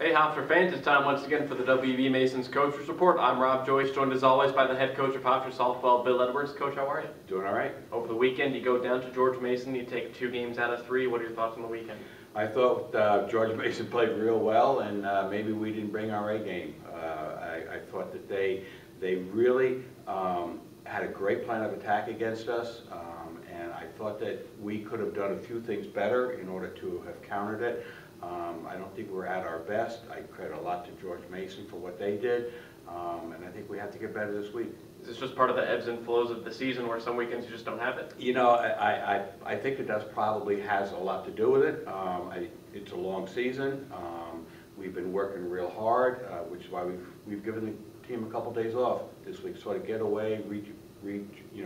Hey Hofstra fans, it's time once again for the WB Masons Coaches Report. I'm Rob Joyce, joined as always by the head coach of Hofstra softball, Bill Edwards. Coach, how are you? Doing all right. Over the weekend, you go down to George Mason, you take 2 games out of 3. What are your thoughts on the weekend? I thought George Mason played real well, and maybe we didn't bring our A game. I thought that they really had a great plan of attack against us, and I thought that we could have done a few things better in order to have countered it. I don't think we're at our best. I credit a lot to George Mason for what they did, and I think we have to get better this week. Is this just part of the ebbs and flows of the season where some weekends you just don't have it? You know, I think it does probably has a lot to do with it. It's a long season. We've been working real hard, which is why we've given the team a couple days off this week, sort of get away,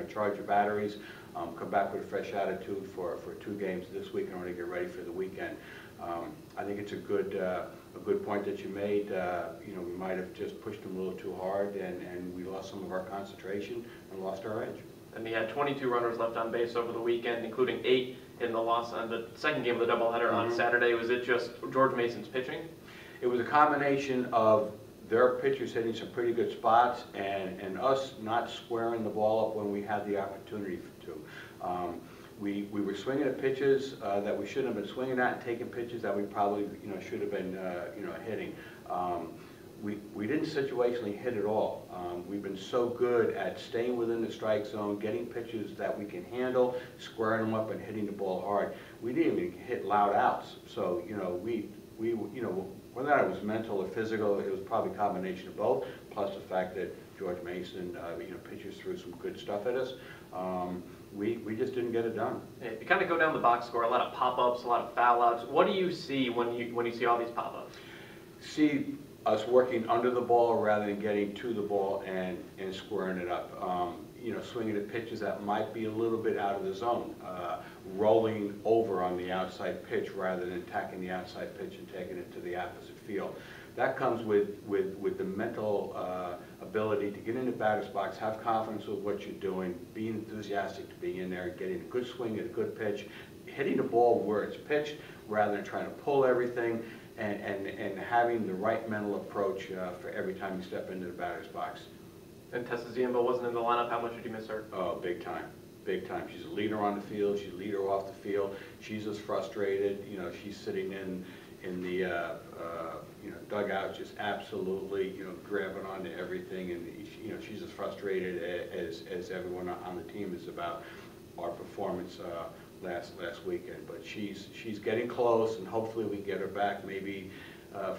charge your batteries, come back with a fresh attitude for 2 games this week in order to get ready for the weekend. I think it's a good point that you made. We might have just pushed them a little too hard, and we lost some of our concentration and lost our edge. And he had 22 runners left on base over the weekend, including 8 in the loss on the second game of the doubleheader on Saturday. Was it just George Mason's pitching? It was a combination of their pitchers hitting some pretty good spots and us not squaring the ball up when we had the opportunity to. We were swinging at pitches that we shouldn't have been swinging at, and taking pitches that we probably should have been hitting. We didn't situationally hit at all. We've been so good at staying within the strike zone, getting pitches that we can handle, squaring them up, and hitting the ball hard. We didn't even hit loud outs. So whether it was mental or physical, it was probably a combination of both. Plus the fact that George Mason, pitches threw some good stuff at us. We just didn't get it done. Yeah, you kind of go down the box score, a lot of pop-ups, a lot of foul-outs. What do you see when you see all these pop-ups? See us working under the ball rather than getting to the ball and squaring it up. Swinging at pitches that might be a little bit out of the zone. Rolling over on the outside pitch rather than attacking the outside pitch and taking it to the opposite field. That comes with the mental ability to get in the batter's box, have confidence with what you're doing, be enthusiastic to be in there, getting a good swing at a good pitch, hitting the ball where it's pitched rather than trying to pull everything, and having the right mental approach for every time you step into the batter's box. And Tessa Ziemba wasn't in the lineup. How much did you miss her? Oh, big time. Big time. She's a leader on the field. She's a leader off the field. She's as frustrated. She's sitting in the dugout, just absolutely grabbing onto everything, and she's as frustrated as everyone on the team is about our performance last weekend. But she's getting close, and hopefully we can get her back maybe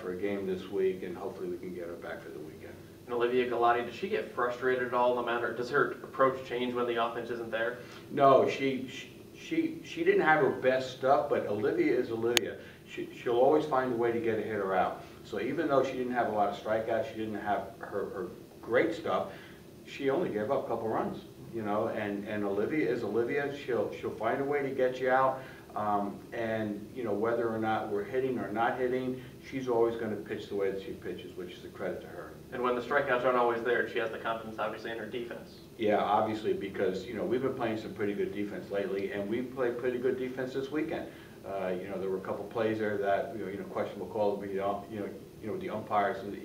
for a game this week, and hopefully we can get her back for the weekend. And Olivia Galati, does she get frustrated at all? No matter, does her approach change when the offense isn't there? No, she didn't have her best stuff, but Olivia is Olivia. She'll always find a way to get a hitter out. So even though she didn't have a lot of strikeouts, she didn't have her great stuff, she only gave up a couple runs. And Olivia is Olivia. She'll find a way to get you out. Whether or not we're hitting or not hitting, she's always going to pitch the way that she pitches, which is a credit to her. And when the strikeouts aren't always there, she has the confidence, obviously, in her defense. Yeah, obviously, because we've been playing some pretty good defense lately, and we played pretty good defense this weekend. There were a couple plays there that questionable calls, but with the umpires and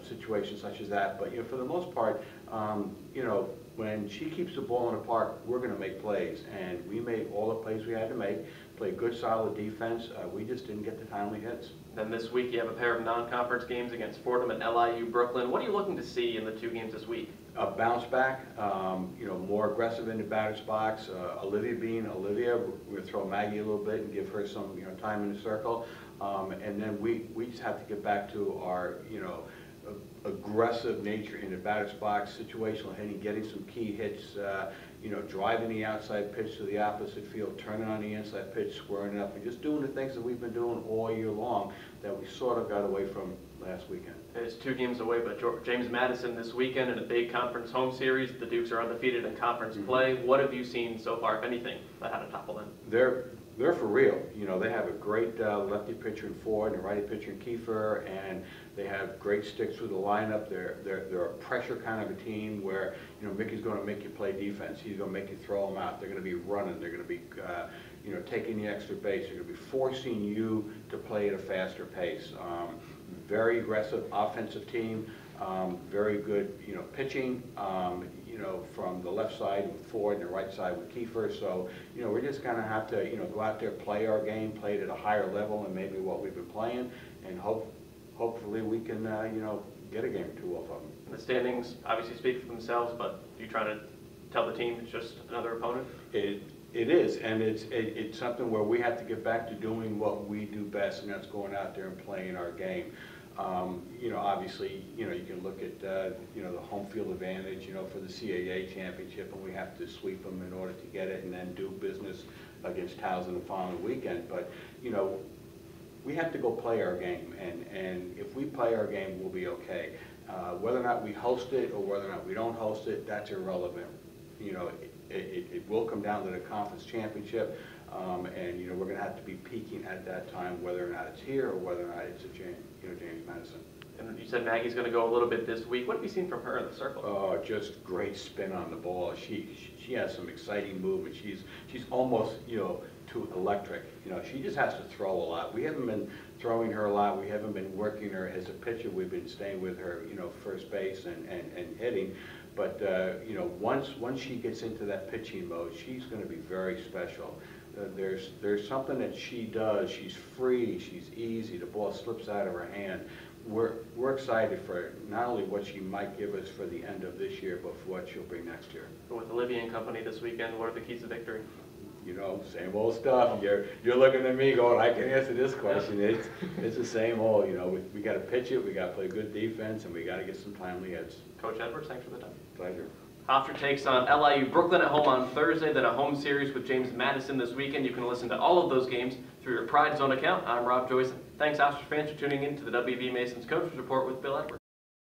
situations such as that. But for the most part, when she keeps the ball in the park, we're going to make plays, and we made all the plays we had to make. Played good, solid defense. We just didn't get the timely hits. Then this week you have a pair of non-conference games against Fordham and LIU Brooklyn. What are you looking to see in the 2 games this week? A bounce back, more aggressive in the batter's box. Olivia being Olivia, we're going to throw Maggie a little bit and give her some time in the circle. And then we just have to get back to our aggressive nature in the batter's box, situational hitting, getting some key hits, driving the outside pitch to the opposite field, turning on the inside pitch, squaring it up, and just doing the things that we've been doing all year long that we sort of got away from last weekend. It's 2 games away, but James Madison this weekend in a big conference home series. The Dukes are undefeated in conference play. What have you seen so far, if anything, that had to topple them? They're for real. They have a great lefty pitcher in Ford and a righty pitcher in Kiefer, and they have great sticks through the lineup. They're a pressure kind of a team where Mickey's going to make you play defense. He's going to make you throw them out. They're going to be running. They're going to be taking the extra base. They're going to be forcing you to play at a faster pace. Very aggressive offensive team, very good, pitching, from the left side with Ford and the right side with Kiefer. So, we're just going to have to, go out there, play our game, play it at a higher level than maybe what we've been playing, and hopefully we can, get a game or two off of them. The standings obviously speak for themselves, but you trying to tell the team it's just another opponent? It is, and it's something where we have to get back to doing what we do best, and that's going out there and playing our game. Obviously, you can look at, the home field advantage, for the CAA championship, and we have to sweep them in order to get it, and then do business against Towson the following weekend. But, we have to go play our game, and if we play our game, we'll be okay. Whether or not we host it or whether or not we don't host it, that's irrelevant. It will come down to the conference championship, and we're going to have to be peaking at that time, whether or not it's here or whether or not it's at James Madison. And you said Maggie's going to go a little bit this week. What have you seen from her in the circle? Oh, just great spin on the ball. She has some exciting movement. She's almost too electric. She just has to throw a lot. We haven't been throwing her a lot. We haven't been working her as a pitcher. We've been staying with her, first base and hitting. But once she gets into that pitching mode, she's going to be very special. There's something that she does. She's free. She's easy. The ball slips out of her hand. We're excited for not only what she might give us for the end of this year, but for what she'll bring next year. With Olivia and company this weekend, what are the keys to victory? Same old stuff. You're looking at me going, I can answer this question. It's the same old. We got to pitch it. We got to play good defense, and we got to get some timely hits. Coach Edwards, thanks for the time. Pleasure. Hofstra takes on LIU Brooklyn at home on Thursday, then a home series with James Madison this weekend. You can listen to all of those games through your Pride Zone account. I'm Rob Joyce. Thanks, Hofstra fans, for tuning in to the WV Mason's Coaches Report with Bill Edwards.